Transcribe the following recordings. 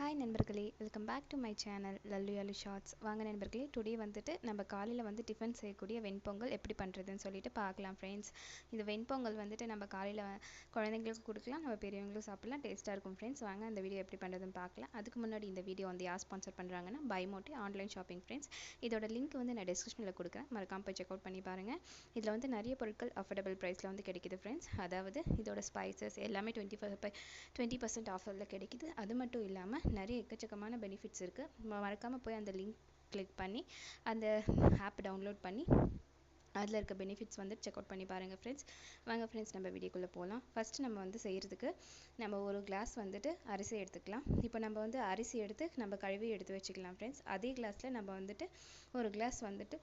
Hi நண்பர்களே, welcome back to my channel Lallu Yalu shorts. வாங்க நண்பர்களே, டுடே வந்துட்டு நம்ம காலையில் வந்து டிஃபன் செய்யக்கூடிய வெண்பொங்கல் எப்படி பண்ணுறதுன்னு சொல்லிட்டு பார்க்கலாம் ஃப்ரெண்ட்ஸ். இந்த வெண்பொங்கல் வந்துட்டு நம்ம காலையில் குழந்தைங்களுக்கு கொடுக்கலாம், நம்ம பெரியவங்களுக்கும் சாப்பிடலாம், டேஸ்ட்டாக இருக்கும் ஃப்ரெண்ட்ஸ். வாங்க அந்த வீடியோ எப்படி பண்ணுறதுன்னு பார்க்கலாம். அதுக்கு முன்னாடி இந்த வீடியோ வந்து யார் ஸ்பான்சர் பண்ணுறாங்கன்னா பைமோட்டி ஆன்லைன் ஷாப்பிங் ஃப்ரெண்ட்ஸ். இதோட லிங்க் வந்து நான் டிஸ்கிரிப்ஷனில் கொடுக்குறேன், மறக்காம போய் செக் அவுட் பண்ணி பாருங்கள். இதில் வந்து நிறைய பொருட்கள் அஃபோர்டபுள் ப்ரைஸில் வந்து கிடைக்குது ஃப்ரெண்ட்ஸ். அதாவது இதோட ஸ்பைசஸ் எல்லாமே 20% ஆஃபரில் கிடைக்குது. அது மட்டும் இல்லாமல் நிறைய எக்கச்சக்கமான பெனிஃபிட்ஸ் இருக்குது. மறக்காமல் போய் அந்த லிங்க் கிளிக் பண்ணி அந்த ஆப் டவுன்லோட் பண்ணி அதில் இருக்க பெனிஃபிட்ஸ் வந்து செக் அவுட் பண்ணி பாருங்கள் ஃப்ரெண்ட்ஸ். வாங்க ஃப்ரெண்ட்ஸ், நம்ம வீடியோக்குள்ளே போகலாம். ஃபஸ்ட்டு நம்ம வந்து செய்கிறதுக்கு நம்ம ஒரு கிளாஸ் வந்துட்டு அரிசி எடுத்துக்கலாம். இப்போ நம்ம வந்து அரிசி எடுத்து நம்ம கழுவி எடுத்து வச்சுக்கலாம் ஃப்ரெண்ட்ஸ். அதே கிளாஸில் நம்ம வந்துட்டு ஒரு கிளாஸ் வந்துட்டு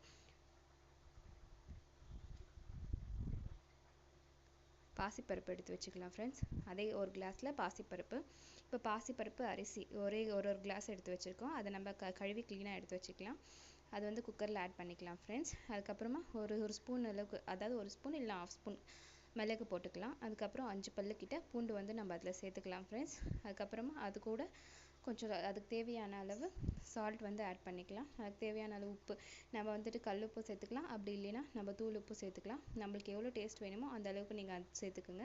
பாசிப்பருப்பு எடுத்து வச்சுக்கலாம் ஃப்ரெண்ட்ஸ். அதே ஒரு கிளாஸில் பாசிப்பருப்பு. இப்போ பாசிப்பருப்பு அரிசி ஒரு கிளாஸ் எடுத்து வச்சுருக்கோம். அதை நம்ம கழுவி க்ளீனாக எடுத்து வச்சுக்கலாம். அது வந்து குக்கரில் ஆட் பண்ணிக்கலாம் ஃப்ரெண்ட்ஸ். அதுக்கப்புறமா ஒரு ஸ்பூன் அளவுக்கு, அதாவது ஒரு ஸ்பூன் இல்லை 1/2 ஸ்பூன் மிளகு போட்டுக்கலாம். அதுக்கப்புறம் 5 பல்லுக்கிட்ட பூண்டு வந்து நம்ம அதில் சேர்த்துக்கலாம் ஃப்ரெண்ட்ஸ். அதுக்கப்புறமா அது கூட கொஞ்சம் அதுக்கு தேவையான அளவு சால்ட் வந்து ஆட் பண்ணிக்கலாம். அதுக்கு தேவையான அளவு உப்பு நம்ம வந்துட்டு கல் உப்பு சேர்த்துக்கலாம், அப்படி இல்லைன்னா நம்ம தூள் உப்பு சேர்த்துக்கலாம். நம்மளுக்கு எவ்வளோ டேஸ்ட் வேணுமோ அந்த அளவுக்கு நீங்கள் அது சேர்த்துக்குங்க.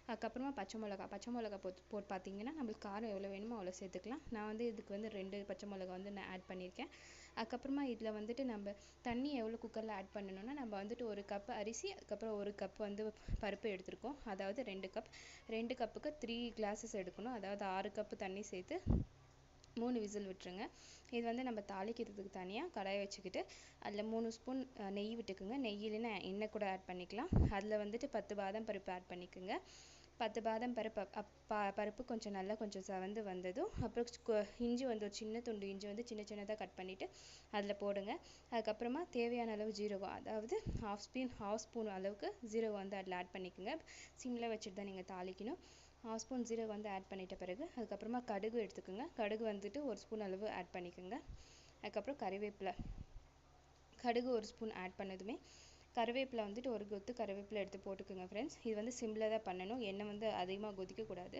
அதுக்கப்புறமா பச்சை மிளகா போட்டு பார்த்தீங்கன்னா நம்மளுக்கு காரம் எவ்வளோ வேணுமோ அவ்வளோ சேர்த்துக்கலாம். நான் வந்து இதுக்கு வந்து 2 பச்சை மிளகா வந்து நான் ஆட் பண்ணியிருக்கேன். அதுக்கப்புறமா இதில் வந்துட்டு நம்ம தண்ணி எவ்வளோ குக்கரில் ஆட் பண்ணணும்னா, நம்ம வந்துட்டு 1 கப் அரிசி, அதுக்கப்புறம் 1 கப் வந்து பருப்பு எடுத்திருக்கோம். அதாவது 2 கப்புக்கு 3 கிளாஸஸ் எடுக்கணும். அதாவது 6 கப்பு தண்ணி சேர்த்து 3 விசில் விட்டுருங்க. இது வந்து நம்ம தாளிக்கிறதுக்கு தனியாக கடாயை வச்சுக்கிட்டு அதில் 3 ஸ்பூன் நெய் விட்டுக்குங்க. நெய்யிலனா எண்ணெய் கூட ஆட் பண்ணிக்கலாம். அதில் வந்துட்டு 10 பாதாம் பருப்பு ஆட் பண்ணிக்கோங்க. 10 பாதாம் பருப்பு கொஞ்சம் செவந்து வந்ததும் அப்புறம் இஞ்சி வந்து ஒரு சின்ன துண்டு இஞ்சி வந்து சின்னதாக கட் பண்ணிவிட்டு அதில் போடுங்க. அதுக்கப்புறமா தேவையான அளவு ஜீரகம், அதாவது 1/2 ஸ்பூன் அளவுக்கு ஜீரகம் வந்து அதில் ஆட் பண்ணிக்கோங்க. சிம்மில் வச்சுட்டு தான் நீங்கள் தாளிக்கணும். 1/2 ஸ்பூன் ஜீரகம் வந்து ஆட் பண்ணிட்ட பிறகு அதுக்கப்புறமா கடுகு எடுத்துக்கோங்க. கடுகு வந்துட்டு 1 ஸ்பூன் அளவு ஆட் பண்ணிக்கோங்க. அதுக்கப்புறம் கடுகு 1 ஸ்பூன் ஆட் பண்ணதுமே கருவேப்பிலை வந்துட்டு ஒரு கொத்து கருவேப்பிலை எடுத்து போட்டுக்கோங்க ஃப்ரெண்ட்ஸ். இது வந்து சிம்மில் தான் பண்ணணும். எண்ணெய் வந்து அதிகமாக கொதிக்கக்கூடாது.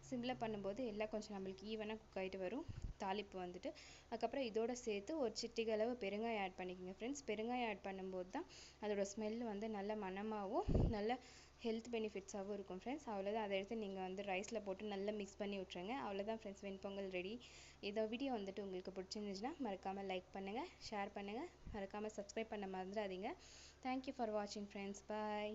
சிம்மில் பண்ணும்போது எல்லாம் கொஞ்சம் நம்மளுக்கு ஈவனாக குக் ஆகிட்டு வரும் தாளிப்பு வந்துட்டு. அதுக்கப்புறம் இதோட சேர்த்து ஒரு சிட்டிகை அளவு பெருங்காயம் ஆட் பண்ணிக்கோங்க ஃப்ரெண்ட்ஸ். பெருங்காயம் ஆட் பண்ணும்போது தான் அதோட ஸ்மெல் வந்து நல்ல மணமாகவும் நல்ல ஹெல்த் பெனிஃபிட்ஸாகவும் இருக்கும் ஃப்ரெண்ட்ஸ். அவ்வளோதான். அதை எடுத்து நீங்கள் வந்து ரைஸில் போட்டு நல்லா மிக்ஸ் பண்ணி விட்ருங்க. அவ்வளோதான் ஃப்ரெண்ட்ஸ், வெண்பொங்கல் ரெடி. இந்த வீடியோ வந்துட்டு உங்களுக்கு பிடிச்சிருந்துச்சுன்னா மறக்காமல் லைக் பண்ணுங்கள், ஷேர் பண்ணுங்கள், மறக்காமல் சப்ஸ்கிரைப் பண்ண மறந்துடாதீங்க. தேங்க்யூ ஃபார் வாட்சிங் ஃப்ரெண்ட்ஸ். பாய்.